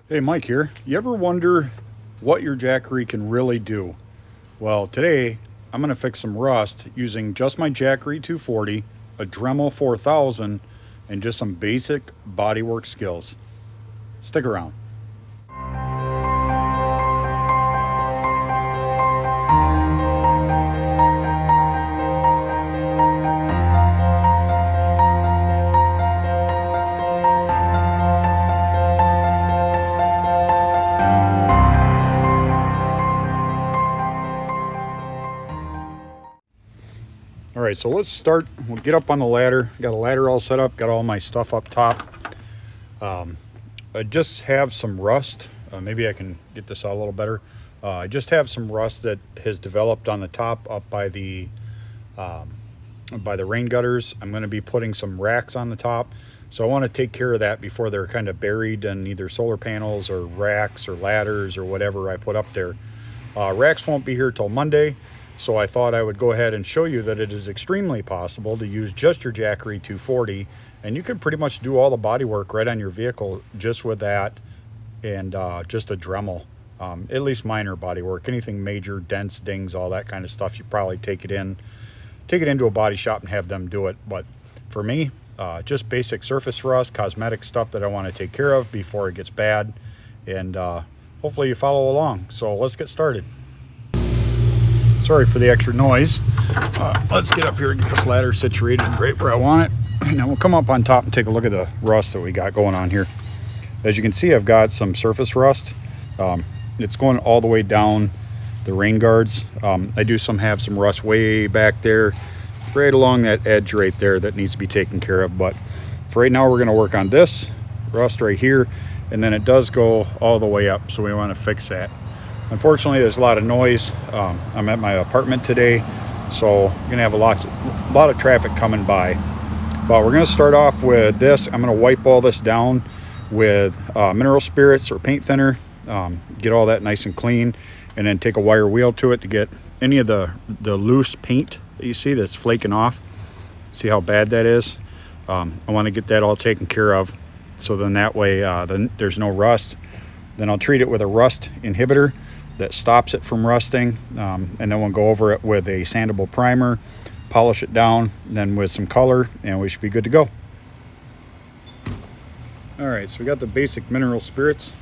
Hey, Mike here. You ever wonder what your Jackery can really do? Well, today I'm going to fix some rust using just my Jackery 240, a Dremel 4000, and just some basic bodywork skills. Stick around. All right, so let's start. We'll get up on the ladder. Got a ladder all set up, got all my stuff up top. I just have some rust. Maybe I can get this out a little better. I just have some rust that has developed on the top up by the rain gutters. I'm going to be putting some racks on the top. So I want to take care of that before they're kind of buried in either solar panels or racks or ladders or whatever I put up there. Racks won't be here till Monday. So I thought I would go ahead and show you that it is extremely possible to use just your Jackery 240, and you can pretty much do all the body work right on your vehicle just with that and just a Dremel. At least minor body work. Anything major, dents, dings, all that kind of stuff, you probably take it into a body shop and have them do it. But for me, just basic surface rust, cosmetic stuff that I want to take care of before it gets bad, and hopefully you follow along. So let's get started. Sorry for the extra noise. Let's get up here and get this ladder situated right where I want it. And then we'll come up on top and take a look at the rust that we got going on here. As you can see, I've got some surface rust. It's going all the way down the rain guards. I do have some rust way back there, right along that edge right there that needs to be taken care of. But for right now, we're going to work on this rust right here. And then it does go all the way up, so we want to fix that. Unfortunately, there's a lot of noise. I'm at my apartment today, so I'm gonna have a lot of traffic coming by. But we're gonna start off with this. I'm gonna wipe all this down with mineral spirits or paint thinner, get all that nice and clean, and then take a wire wheel to it to get any of the loose paint that you see that's flaking off. See how bad that is? I want to get that all taken care of, so then that way then there's no rust. Then I'll treat it with a rust inhibitor that stops it from rusting, and then we'll go over it with a sandable primer, polish it down, then with some color, and we should be good to go. All right, so we got the basic mineral spirits,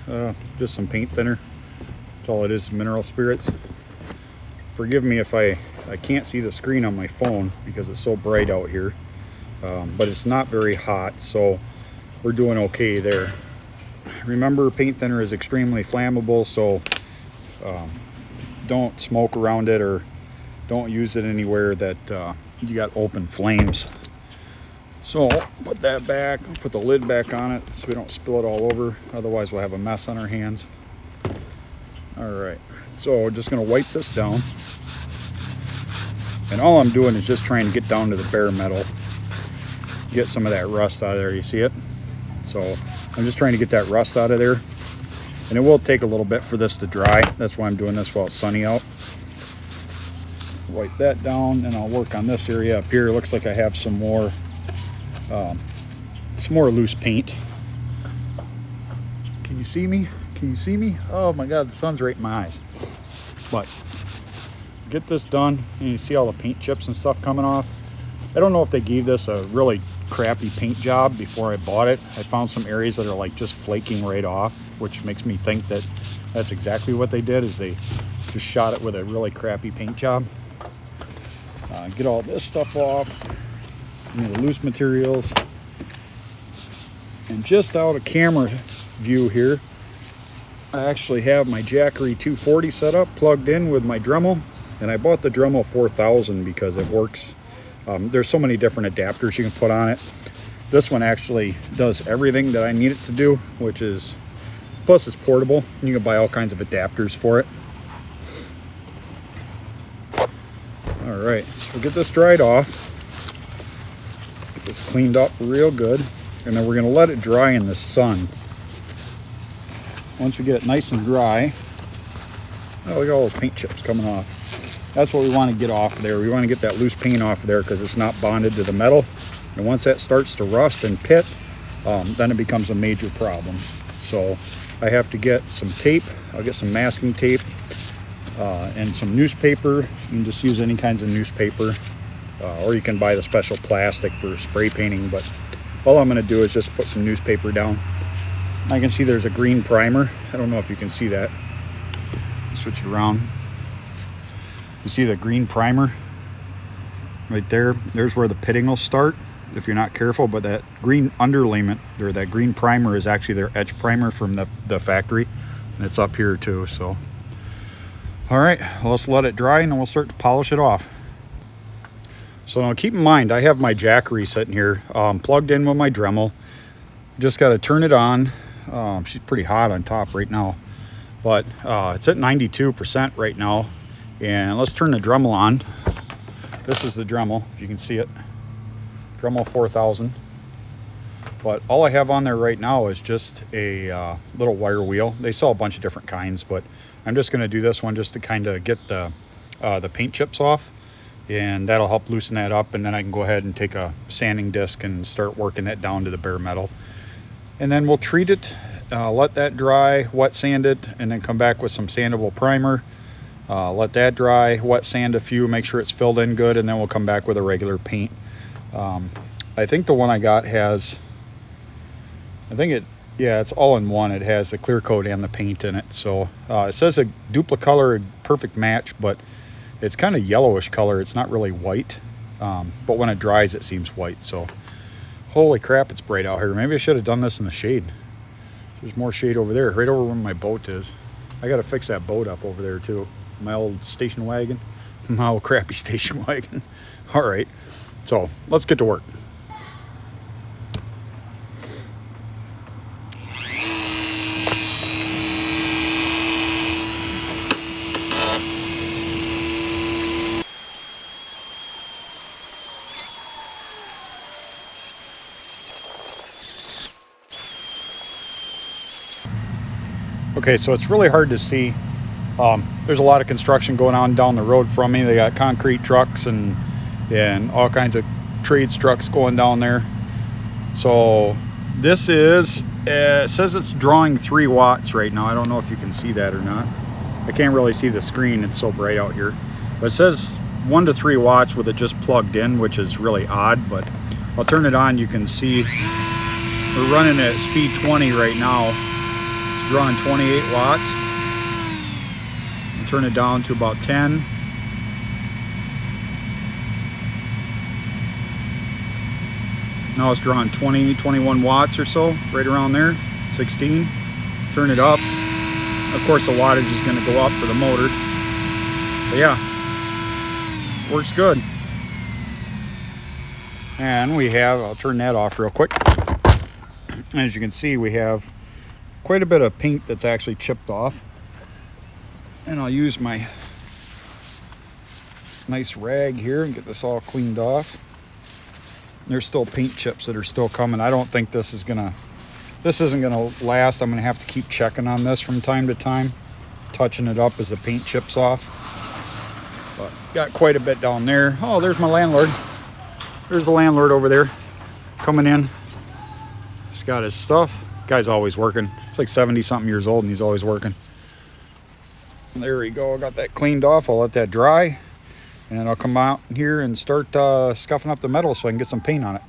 just some paint thinner. That's all it is, mineral spirits. Forgive me if I can't see the screen on my phone because it's so bright out here, but it's not very hot, so we're doing okay there. Remember, paint thinner is extremely flammable, so don't smoke around it or don't use it anywhere that you got open flames. So I'll put that back, put the lid back on it so we don't spill it all over, otherwise we'll have a mess on our hands. All right, so we're just going to wipe this down, and all I'm doing is just trying to get down to the bare metal, get some of that rust out of there. You see it? So I'm just trying to get that rust out of there, and it will take a little bit for this to dry. That's why I'm doing this while it's sunny out. Wipe that down, and I'll work on this area up here. It looks like I have some more loose paint. Can you see me? Can you see me? Oh my God, the sun's right in my eyes. But get this done, and you see all the paint chips and stuff coming off. I don't know if they gave this a really crappy paint job before I bought it. I found some areas that are like just flaking right off, which makes me think that that's exactly what they did, is they just shot it with a really crappy paint job. Get all this stuff off, the loose materials. And just out of camera view here, I actually have my Jackery 240 set up, plugged in with my Dremel, and I bought the Dremel 4000 because it works. There's so many different adapters you can put on it. This one actually does everything that I need it to do, which is, plus it's portable. You can buy all kinds of adapters for it. All right, so we'll get this dried off. Get this cleaned up real good, and then we're gonna let it dry in the sun. Once we get it nice and dry, oh, look at all those paint chips coming off. That's what we want to get off of there. We want to get that loose paint off of there because it's not bonded to the metal. And once that starts to rust and pit, then it becomes a major problem. So I have to get some tape. I'll get some masking tape and some newspaper. You can just use any kinds of newspaper, or you can buy the special plastic for spray painting, but all I'm going to do is just put some newspaper down. I can see there's a green primer. I don't know if you can see that. Switch it around. You see the green primer right there? There's where the pitting will start if you're not careful, but that green underlayment, or that green primer, is actually their etch primer from the factory, and it's up here too. So all right, well, let's let it dry and then we'll start to polish it off. So now keep in mind, I have my Jackery sitting here plugged in with my Dremel. Just got to turn it on. She's pretty hot on top right now, but it's at 92% right now. And let's turn the Dremel on. This is the Dremel, if you can see it. Dremel 4000. But all I have on there right now is just a little wire wheel. They sell a bunch of different kinds, but I'm just going to do this one just to kind of get the paint chips off, and that'll help loosen that up, and then I can go ahead and take a sanding disc and start working that down to the bare metal. And then we'll treat it, let that dry, wet sand it, and then come back with some sandable primer. Let that dry, wet sand a few, make sure it's filled in good, and then we'll come back with a regular paint. I think the one I got has, yeah, it's all in one. It has the clear coat and the paint in it. So it says a duplicolor, perfect match, but it's kind of yellowish color. It's not really white, but when it dries, it seems white. So holy crap, it's bright out here. Maybe I should have done this in the shade. There's more shade over there, right over where my boat is. I got to fix that boat up over there too. My old station wagon, my old crappy station wagon. All right, so let's get to work. Okay, so it's really hard to see. There's a lot of construction going on down the road from me. They got concrete trucks and all kinds of trades trucks going down there. So this is, it says it's drawing 3 watts right now. I don't know if you can see that or not. I can't really see the screen. It's so bright out here. But it says 1 to 3 watts with it just plugged in, which is really odd, but I'll turn it on. You can see we're running at speed 20 right now. It's drawing 28 watts. Turn it down to about 10. Now it's drawing 20, 21 watts or so, right around there, 16. Turn it up. Of course, the wattage is going to go up for the motor. But yeah, works good. And we have, I'll turn that off real quick. As you can see, we have quite a bit of paint that's actually chipped off. And I'll use my nice rag here and get this all cleaned off. There's still paint chips that are still coming. I don't think this isn't gonna last. I'm gonna have to keep checking on this from time to time, touching it up as the paint chips off. But got quite a bit down there. Oh, there's my landlord. There's the landlord over there coming in. He's got his stuff. Guy's always working. He's like 70-something years old and he's always working. There we go. I got that cleaned off. I'll let that dry, and I'll come out here and start scuffing up the metal so I can get some paint on it.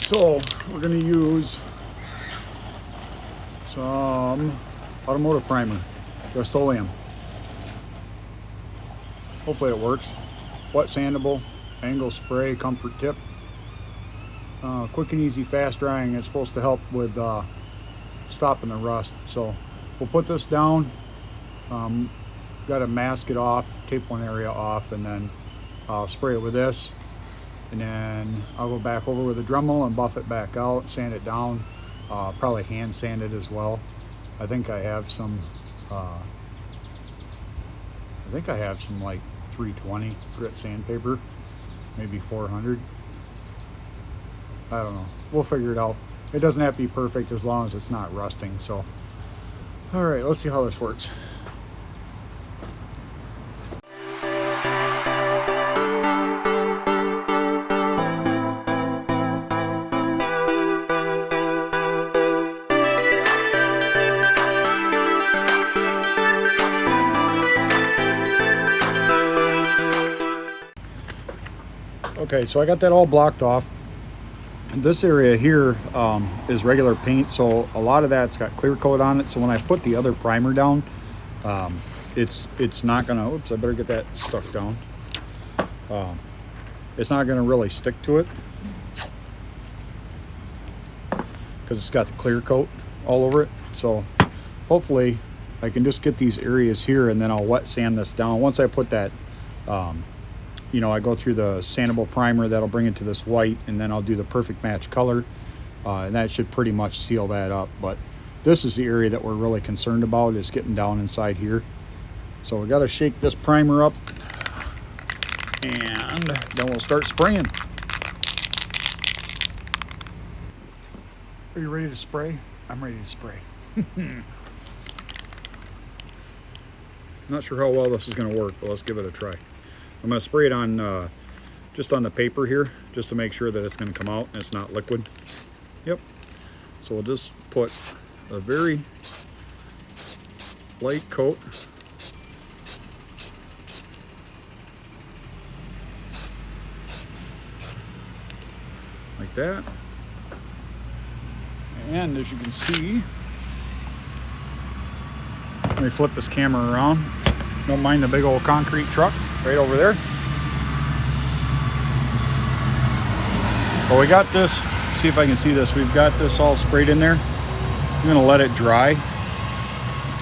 So we're going to use some automotive primer, Rust-Oleum. Hopefully it works. Wet sandable, angle spray, comfort tip. Quick and easy, fast drying. It's supposed to help with stopping the rust. So we'll put this down. Got to mask it off, tape one area off, and then I'll spray it with this. And then I'll go back over with a Dremel and buff it back out, sand it down. Probably hand sand it as well. I think I have some like 320 grit sandpaper, maybe 400. I don't know. We'll figure it out. It doesn't have to be perfect as long as it's not rusting. So, all right, let's see how this works. Okay, so I got that all blocked off. This area here is regular paint, so a lot of that's got clear coat on it. So when I put the other primer down, it's not gonna, oops, I better get that stuck down. It's not gonna really stick to it because it's got the clear coat all over it. So hopefully I can just get these areas here, and then I'll wet sand this down. Once I put that, you know, I go through the sandable primer, that'll bring it to this white, and then I'll do the perfect match color, and that should pretty much seal that up. But this is the area that we're really concerned about, is getting down inside here. So we got to shake this primer up, and then we'll start spraying. Are you ready to spray? I'm ready to spray. Not sure how well this is going to work, but let's give it a try. I'm going to spray it on just on the paper here, just to make sure that it's going to come out and it's not liquid. Yep. So we'll just put a very light coat. Like that. And as you can see, let me flip this camera around. Don't mind the big old concrete truck right over there. Well, we got this, see if I can see this. We've got this all sprayed in there. I'm gonna let it dry.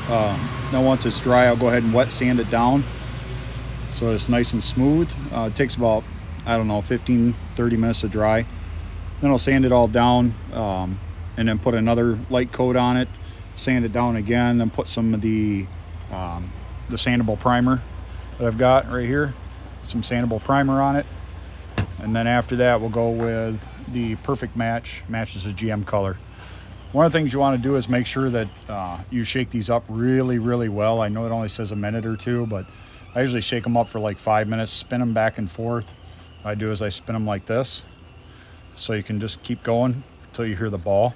Now once it's dry, I'll go ahead and wet sand it down so it's nice and smooth. It takes about, I don't know, 15-30 minutes to dry. Then I'll sand it all down, and then put another light coat on it, sand it down again, then put some of the sandable primer that I've got right here, some sandable primer on it. And then after that, we'll go with the perfect match, matches the GM color. One of the things you want to do is make sure that you shake these up really, really well. I know it only says a minute or two, but I usually shake them up for like 5 minutes, spin them back and forth. What I do is I spin them like this, so you can just keep going until you hear the ball.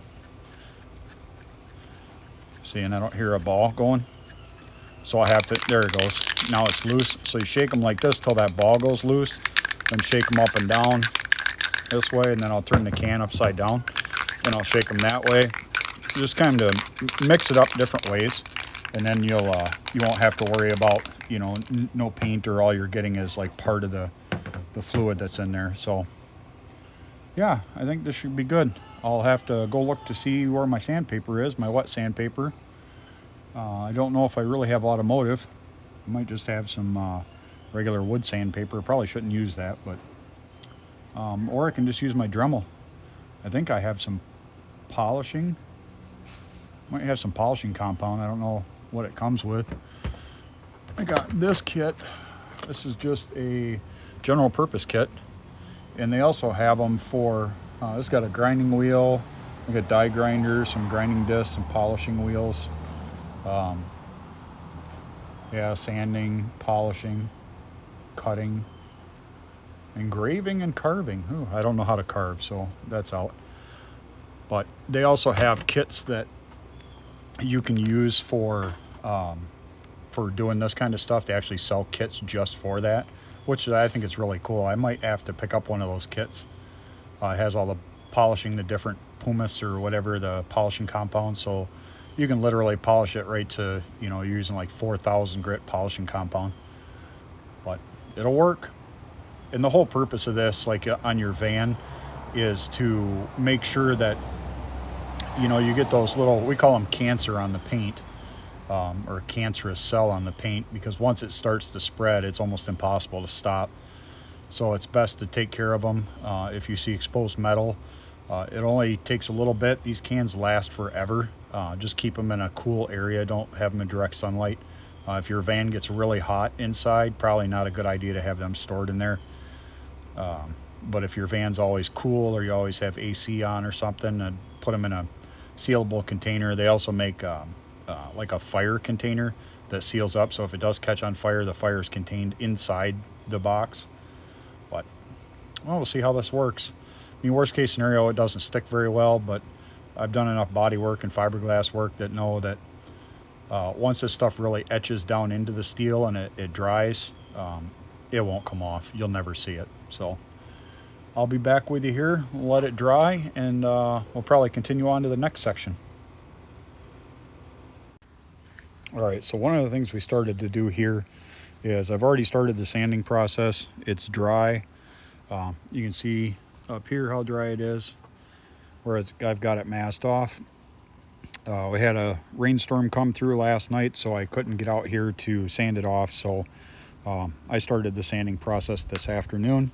See, and I don't hear a ball going. So I have to, there it goes. Now it's loose. So you shake them like this till that ball goes loose. Then shake them up and down this way, and then I'll turn the can upside down. Then I'll shake them that way. Just kind of mix it up different ways, and then you won't have to worry about, you know, no paint, or all you're getting is like part of the fluid that's in there. So yeah, I think this should be good. I'll have to go look to see where my sandpaper is, my wet sandpaper. I don't know if I really have automotive. I might just have some regular wood sandpaper. Probably shouldn't use that, but or I can just use my Dremel. I think I have some polishing. Might have some polishing compound. I don't know what it comes with. I got this kit. This is just a general purpose kit, and they also have them for this got a grinding wheel, I got die grinders, some grinding discs, some polishing wheels. Yeah, sanding, polishing, cutting, engraving, and carving. Ooh, I don't know how to carve, so that's out. But they also have kits that you can use for doing this kind of stuff. They actually sell kits just for that, which I think is really cool. I might have to pick up one of those kits. It has all the polishing, the different pumice or whatever, the polishing compounds, so you can literally polish it right to, you know, you're using like 4,000 grit polishing compound. But it'll work. And the whole purpose of this, like on your van, is to make sure that, you know, you get those little, we call them cancer on the paint, or cancerous cell on the paint, because once it starts to spread, it's almost impossible to stop. So it's best to take care of them. If you see exposed metal, It only takes a little bit. These cans last forever. Just keep them in a cool area. Don't have them in direct sunlight. If your van gets really hot inside, probably not a good idea to have them stored in there. But if your van's always cool, or you always have AC on or something, put them in a sealable container. They also make like a fire container that seals up, so if it does catch on fire, the fire is contained inside the box. But well, we'll see how this works. I mean, worst case scenario, it doesn't stick very well, but I've done enough body work and fiberglass work that know that once this stuff really etches down into the steel and it dries, it won't come off. You'll never see it. So I'll be back with you here, let it dry, and we'll probably continue on to the next section. All right, so one of the things we started to do here is I've already started the sanding process. It's dry. You can see up here how dry it is, whereas I've got it masked off. We had a rainstorm come through last night, so I couldn't get out here to sand it off. So I started the sanding process this afternoon,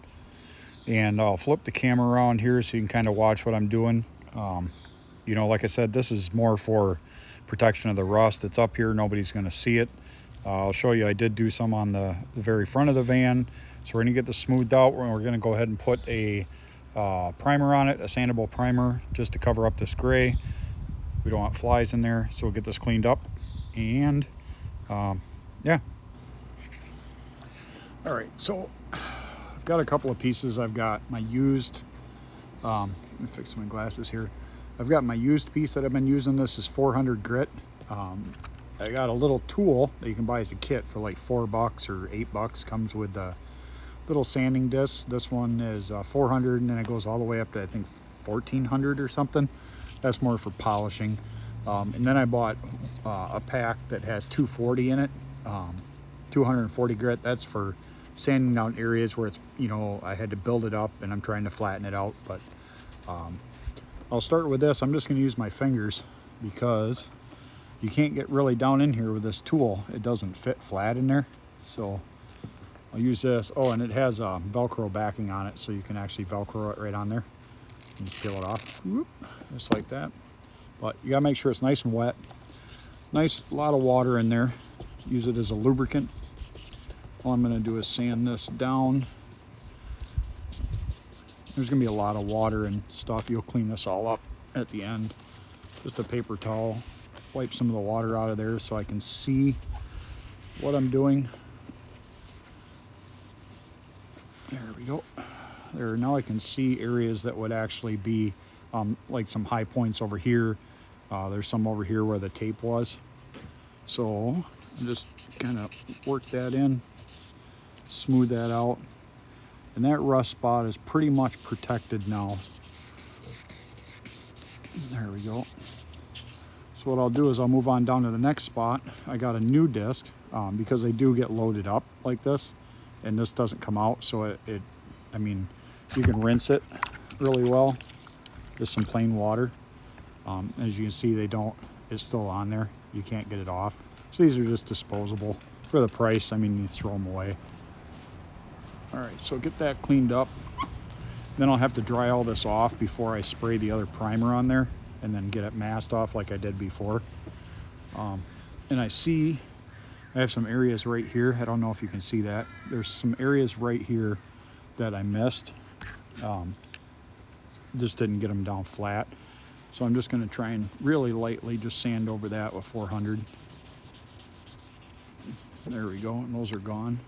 and I'll flip the camera around here so you can kind of watch what I'm doing. You know, like I said, this is more for protection of the rust. It's up here, nobody's going to see it. I'll show you, I did do some on the very front of the van. So we're going to get this smoothed out. We're going to go ahead and put a primer on it, a sandable primer, just to cover up this gray. We don't want flies in there, so we'll get this cleaned up. And yeah. All right, so I've got a couple of pieces. I've got my used, let me fix my glasses here. I've got my used piece that I've been using. This is 400 grit. I got a little tool that you can buy as a kit for like $4 or $8. Comes with the little sanding disc. This one is 400, and then it goes all the way up to I think 1400 or something. That's more for polishing. And then I bought a pack that has 240 in it, 240 grit. That's for sanding down areas where it's, you know, I had to build it up and I'm trying to flatten it out. But I'll start with this. I'm just going to use my fingers because you can't get really down in here with this tool. It doesn't fit flat in there. So I'll use this. Oh, and it has Velcro backing on it, so you can actually Velcro it right on there and peel it off. Whoop, just like that. But you gotta make sure it's nice and wet. Nice, lot of water in there. Use it as a lubricant. All I'm gonna do is sand this down. There's gonna be a lot of water and stuff. You'll clean this all up at the end. Just a paper towel. Wipe some of the water out of there so I can see what I'm doing. There we go. There, now I can see areas that would actually be like some high points over here. There's some over here where the tape was. So I just kind of work that in, smooth that out. And that rust spot is pretty much protected now. There we go. So what I'll do is I'll move on down to the next spot. I got a new disc because they do get loaded up like this, and this doesn't come out. So I mean, you can rinse it really well. Just some plain water. As you can see, it's still on there. You can't get it off. So these are just disposable. For the price, I mean, you throw them away. All right, so get that cleaned up. Then I'll have to dry all this off before I spray the other primer on there, and then get it masked off like I did before. And I have some areas right here. I don't know if you can see that. There's some areas right here that I missed. Just didn't get them down flat. So I'm just gonna try and really lightly just sand over that with 400. There we go, and those are gone.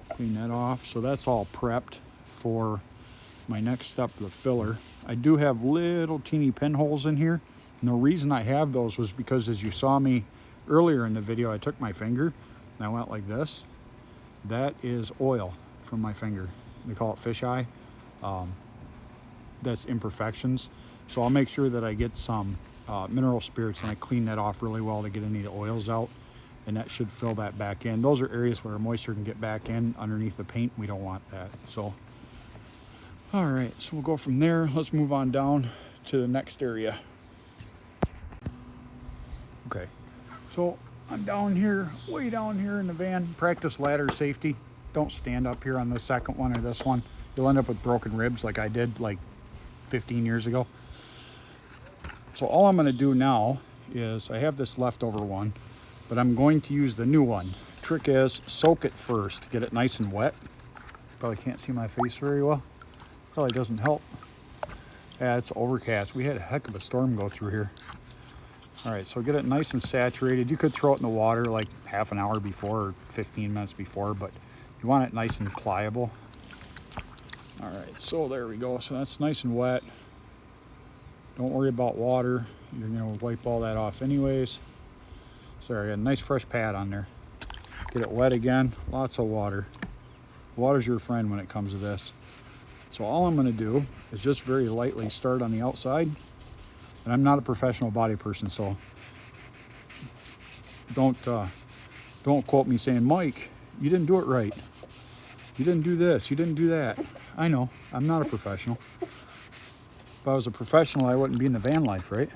Clean that off. So that's all prepped for my next step, the filler. I do have little teeny pinholes in here. And the reason I have those was because, as you saw me earlier in the video, I took my finger and I went like this. That is oil from my finger. They call it fisheye. That's imperfections. So I'll make sure that I get some mineral spirits and I clean that off really well to get any of the oils out. And that should fill that back in. Those are areas where moisture can get back in underneath the paint. We don't want that. So, all right, so we'll go from there. Let's move on down to the next area. Okay, so I'm down here, way down here in the van. Practice ladder safety. Don't stand up here on the second one or this one. You'll end up with broken ribs like I did like 15 years ago. So all I'm going to do now is, I have this leftover one, but I'm going to use the new one. Trick is, soak it first, get it nice and wet. Probably can't see my face very well. Probably doesn't help. Yeah, it's overcast. We had a heck of a storm go through here. All right, so get it nice and saturated. You could throw it in the water like half an hour before or 15 minutes before, but you want it nice and pliable. All right, so there we go. So that's nice and wet. Don't worry about water. You're gonna wipe all that off anyways. Sorry, I got a nice fresh pad on there. Get it wet again, lots of water. Water's your friend when it comes to this. So all I'm gonna do is just very lightly start on the outside. And I'm not a professional body person, so don't quote me saying, Mike, you didn't do it right. You didn't do this, you didn't do that. I know, I'm not a professional. If I was a professional, I wouldn't be in the van life, right?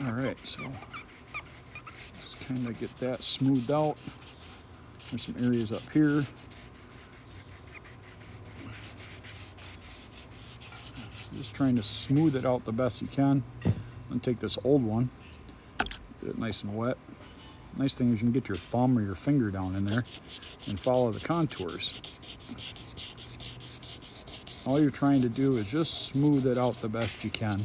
All right, so just kind of get that smoothed out. There's some areas up here. Just trying to smooth it out the best you can. I'm gonna take this old one, get it nice and wet. Nice thing is you can get your thumb or your finger down in there and follow the contours. All you're trying to do is just smooth it out the best you can.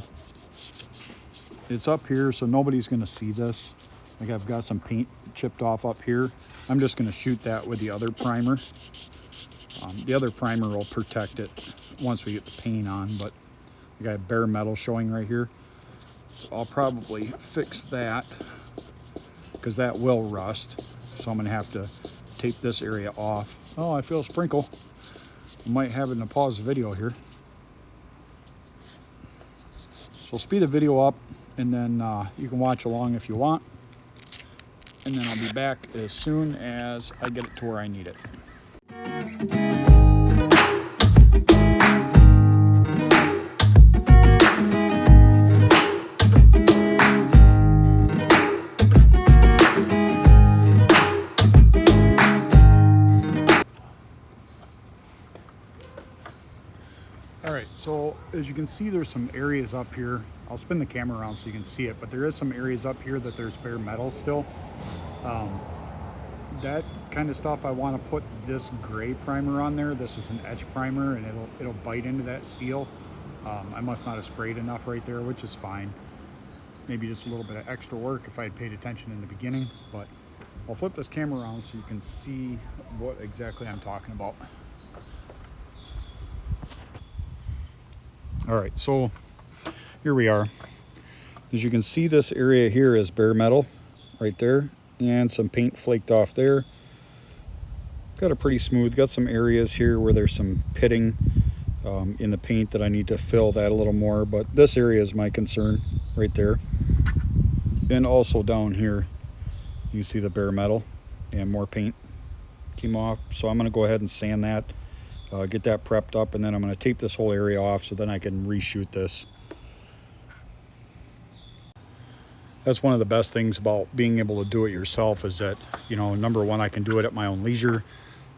It's up here, so nobody's gonna see this. Like, I've got some paint chipped off up here. I'm just gonna shoot that with the other primer. The other primer will protect it once we get the paint on, but I got bare metal showing right here. So I'll probably fix that because that will rust. So I'm gonna have to tape this area off. Oh, I feel a sprinkle. I might have to pause the video here. So speed the video up, and then you can watch along if you want. And then I'll be back as soon as I get it to where I need it. So as you can see, there's some areas up here. I'll spin the camera around so you can see it, but there is some areas up here that there's bare metal still. That kind of stuff, I want to put this gray primer on there. This is an etch primer, and it'll bite into that steel. I must not have sprayed enough right there, which is fine. Maybe just a little bit of extra work if I had paid attention in the beginning, but I'll flip this camera around so you can see what exactly I'm talking about. All right, so here we are. As you can see, this area here is bare metal right there, and some paint flaked off there. Got it pretty smooth. Got some areas here where there's some pitting in the paint that I need to fill that a little more, but this area is my concern right there. And also down here, you can see the bare metal and more paint came off. So I'm gonna go ahead and sand that. Get that prepped up, and then I'm going to tape this whole area off so then I can reshoot this. That's one of the best things about being able to do it yourself, is that, you know, number one, I can do it at my own leisure.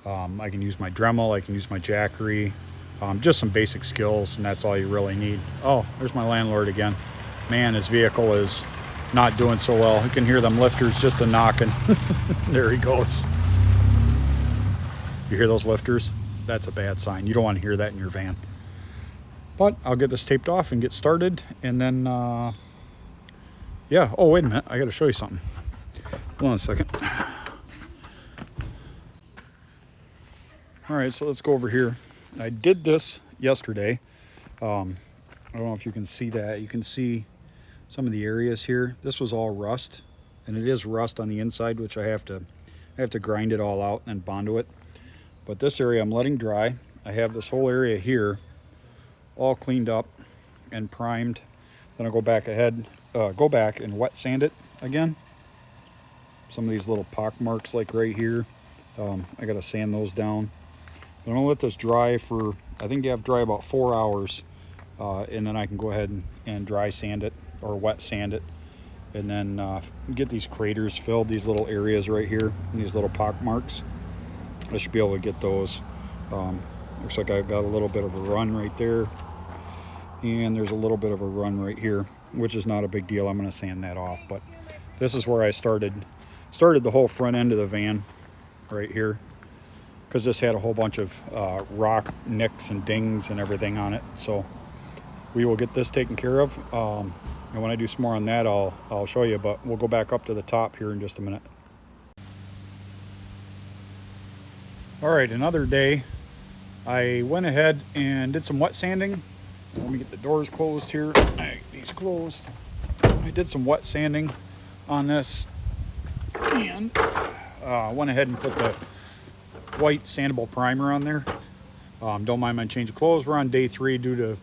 I can use my Dremel, I can use my Jackery, just some basic skills, and that's all you really need. Oh, there's my landlord again. Man, his vehicle is not doing so well. You can hear them lifters just a knocking. There he goes. You hear those lifters? That's a bad sign. You don't want to hear that in your van. But I'll get this taped off and get started, and then yeah. Oh, wait a minute, I got to show you something. Hold on a second. All right, so let's go over here. I did this yesterday. I don't know if you can see that. You can see some of the areas here. This was all rust, and it is rust on the inside, which I have to grind it all out and bondo it. But this area I'm letting dry. I have this whole area here all cleaned up and primed. Then I'll go back and wet sand it again. Some of these little pock marks like right here, I gotta sand those down. But I'm gonna let this dry for, I think you have to dry about 4 hours, and then I can go ahead and dry sand it or wet sand it, and then get these craters filled, these little areas right here, these little pock marks. I should be able to get those. Looks like I've got a little bit of a run right there. and there's a little bit of a run right here, which is not a big deal. I'm going to sand that off, but this is where I started the whole front end of the van right here, because this had a whole bunch of rock nicks and dings and everything on it. So we will get this taken care of, and when I do some more on that, I'll show you, but we'll go back up to the top here in just a minute. All right, another day. I went ahead and did some wet sanding. Let me get the doors closed here. These closed. I did some wet sanding on this, and went ahead and put the white sandable primer on there. Don't mind my change of clothes. We're on day 3 due to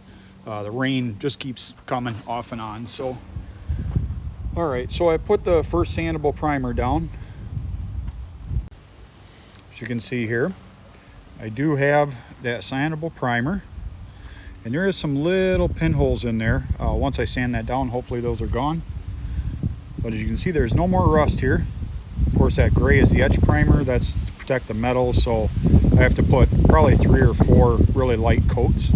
the rain just keeps coming off and on. So, all right, so I put the first sandable primer down. As you can see here, I do have that sandable primer, and there is some little pinholes in there. Once I sand that down, hopefully those are gone. But as you can see, there's no more rust here. Of course, that gray is the etch primer. That's to protect the metal, so I have to put probably 3 or 4 really light coats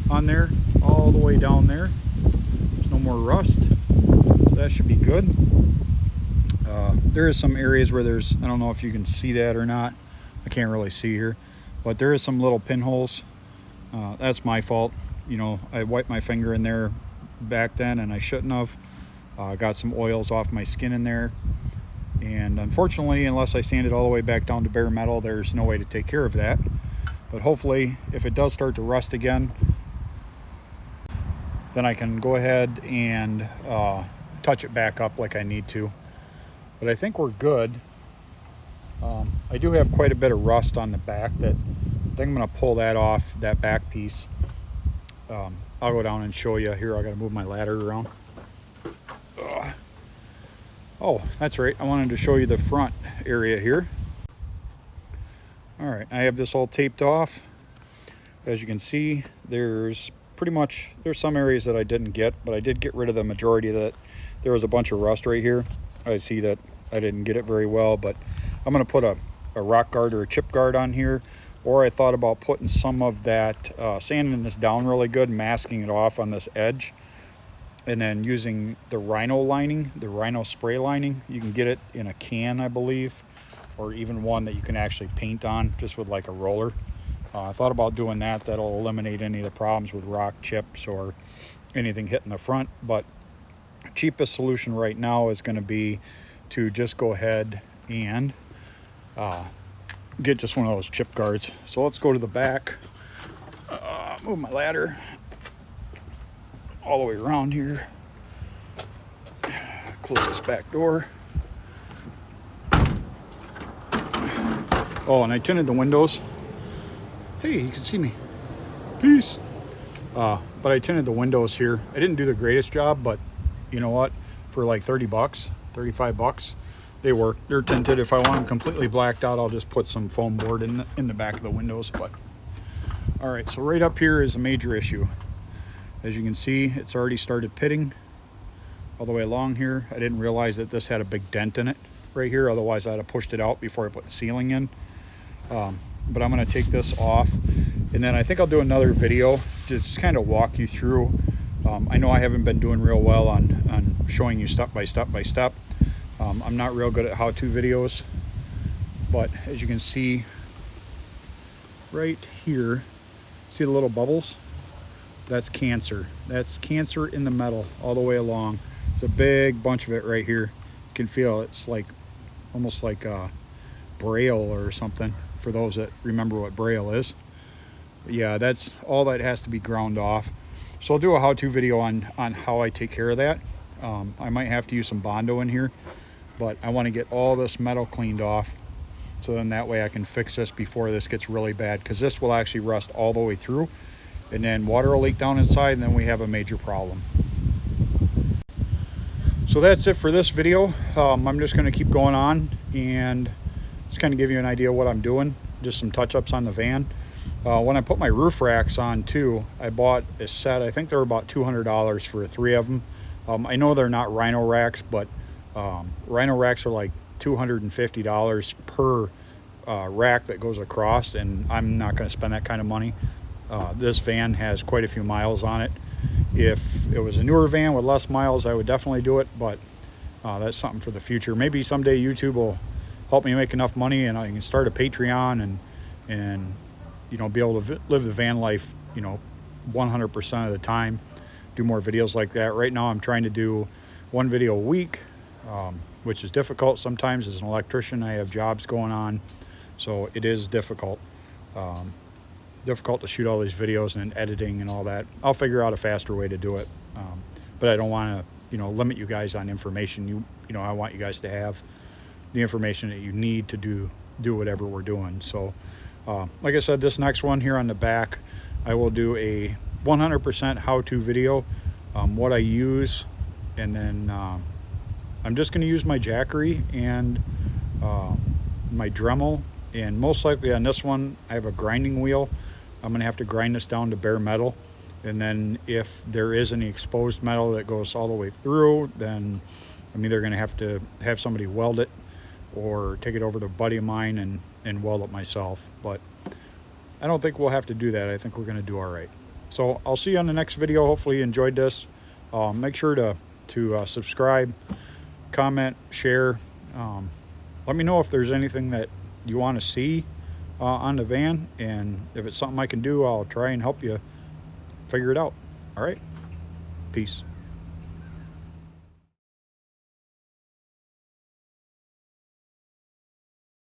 on there, all the way down there. There's no more rust, so that should be good. There is some areas where there's, I don't know if you can see that or not. I can't really see here, but there is some little pinholes. That's my fault. You know, I wiped my finger in there back then, and I shouldn't have. Got some oils off my skin in there, and unfortunately, unless I sand it all the way back down to bare metal, there's no way to take care of that. But hopefully, if it does start to rust again, then I can go ahead and touch it back up like I need to. But I think we're good. I do have quite a bit of rust on the back that I think I'm going to pull that off, that back piece. I'll go down and show you here. I got to move my ladder around. Oh, that's right. I wanted to show you the front area here. All right, I have this all taped off. As you can see, there's some areas that I didn't get, but I did get rid of the majority of that. There was a bunch of rust right here. I see that I didn't get it very well, but I'm going to put a rock guard or a chip guard on here, or I thought about putting some of that, sanding this down really good, masking it off on this edge, and then using the Rhino lining, the Rhino spray lining. You can get it in a can, I believe, or even one that you can actually paint on just with like a roller. I thought about doing that. That'll eliminate any of the problems with rock chips or anything hitting the front, but cheapest solution right now is going to be to just go ahead and get just one of those chip guards. So let's go to the back, move my ladder all the way around here, close this back door. Oh, and I tinted the windows. Hey, you can see me. Peace. But I tinted the windows here. I didn't do the greatest job, but you know what? For like 30 bucks, 35 bucks, they work. They're tinted. If I want them completely blacked out, I'll just put some foam board in the back of the windows. But all right, so right up here is a major issue. As you can see, it's already started pitting all the way along here. I didn't realize that this had a big dent in it right here. Otherwise, I'd have pushed it out before I put the ceiling in. But I'm going to take this off, and then I think I'll do another video just kind of walk you through. I know I haven't been doing real well on showing you step by step by step. I'm not real good at how-to videos, but as you can see right here, see the little bubbles? That's cancer. That's cancer in the metal all the way along. It's a big bunch of it right here. You can feel it's like almost like braille or something, for those that remember what braille is. But yeah, that's all that has to be ground off. So I'll do a how-to video on how I take care of that. I might have to use some Bondo in here, but I want to get all this metal cleaned off, so then that way I can fix this before this gets really bad, because this will actually rust all the way through, and then water will leak down inside, and then we have a major problem. So that's it for this video. I'm just going to keep going on and just kind of give you an idea of what I'm doing, just some touch-ups on the van. When I put my roof racks on too, I bought a set. I think they were about $200 for 3 of them. I know they're not Rhino racks, but Rhino racks are like $250 per rack that goes across, and I'm not going to spend that kind of money. This van has quite a few miles on it, If it was a newer van with less miles, I would definitely do it, but that's something for the future. Maybe someday YouTube will help me make enough money and I can start a Patreon and you know, be able to live the van life, you know, 100% of the time, do more videos like that. Right now I'm trying to do one video a week, which is difficult sometimes. As an electrician, I have jobs going on, so it is difficult. Difficult to shoot all these videos and editing and all that. I'll figure out a faster way to do it, but I don't want to, you know, limit you guys on information. You know, I want you guys to have the information that you need to do whatever we're doing. So like I said, this next one here on the back, I will do a 100% how-to video, what I use, and then I'm just going to use my Jackery and my Dremel, and most likely on this one I have a grinding wheel. I'm going to have to grind this down to bare metal, and then if there is any exposed metal that goes all the way through, then I'm either going to have somebody weld it or take it over to a buddy of mine and weld it myself. But I don't think we'll have to do that. I think we're going to do all right. So I'll see you on the next video. Hopefully you enjoyed this. Make sure to subscribe, comment, share. Let me know if there's anything that you want to see on the van, and if it's something I can do, I'll try and help you figure it out. All right, peace.